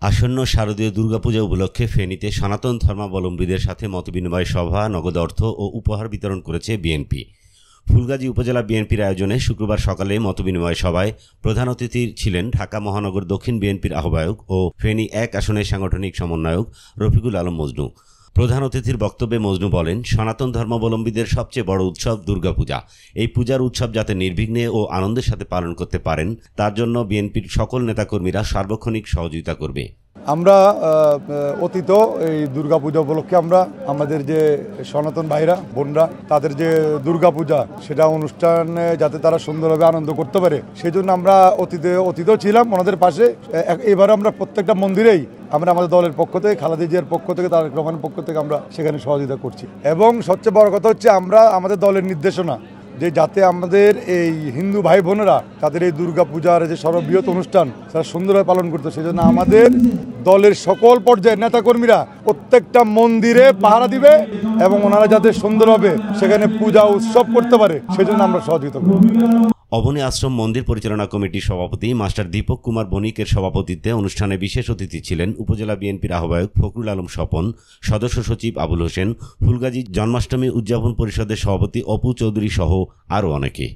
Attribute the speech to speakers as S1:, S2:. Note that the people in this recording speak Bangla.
S1: আসন্ন শারদীয় দুর্গাপূজা উপলক্ষে ফেনীতে সনাতন ধর্মাবলম্বীদের সাথে মতবিনিময় সভা, নগদ অর্থ ও উপহার বিতরণ করেছে বিএনপি। ফুলগাজী উপজেলা বিএনপির আয়োজনে শুক্রবার সকালে মতবিনিময় সভায় প্রধান অতিথি ছিলেন ঢাকা মহানগর দক্ষিণ বিএনপির আহ্বায়ক ও ফেনী ১ আসনের সাংগঠনিক সমন্বয়ক রফিকুল আলম মজনু। প্রধান অতিথির বক্তব্যে মজনু বলেন, সনাতন ধর্মাবলম্বীদের সবচেয়ে বড় উৎসব দুর্গাপূজা। এই পূজার উৎসব যাতে নির্বিঘ্নে ও আনন্দের সাথে পালন করতে পারেন, তার জন্য বিএনপির সকল নেতাকর্মীরা সার্বক্ষণিক সহযোগিতা করবে।
S2: আমরা অতীত এই দুর্গাপূজা উপলক্ষে আমাদের যে সনাতন ভাইরা বোনরা তাদের যে দুর্গাপূজা সেটা অনুষ্ঠানে যাতে তারা সুন্দরভাবে আনন্দ করতে পারে, সেই জন্য আমরা অতীতেও ছিলাম ওনাদের পাশে। এবার আমরা প্রত্যেকটা মন্দিরেই আমাদের দলের পক্ষ থেকে, খালেদা জিয়ার পক্ষ থেকে, তারেক রহমানের পক্ষ থেকে আমরা সেখানে সহযোগিতা করছি। এবং সবচেয়ে বড় কথা হচ্ছে আমরা আমাদের দলের নির্দেশনা যে যাতে আমাদের এই হিন্দু ভাই বোনেরা তাদের এই দুর্গাপূজার যে সর্ববৃহৎ অনুষ্ঠান তারা সুন্দরভাবে পালন করতে, সেই জন্য আমাদের দলের সকল পর্যায়ের নেতাকর্মীরা প্রত্যেকটা মন্দিরে পাহারা দিবে এবং ওনারা যাতে সুন্দরভাবে সেখানে পূজা উৎসব করতে পারে সেই জন্য আমরা সহযোগিতা করব।
S1: অবনী আশ্রম মন্দির পরিচালনা কমিটির সভাপতি মাস্টার দীপক কুমার বণিকের সভাপতিত্বে অনুষ্ঠানে বিশেষ অতিথি ছিলেন উপজেলা বিএনপির আহ্বায়ক ফখরুল আলম স্বপন, সদস্য সচিব আবুল হোসেন, ফুলগাজী জন্মাষ্টমী উদযাপন পরিষদের সভাপতি অপু চৌধুরী সহ আরও অনেকে।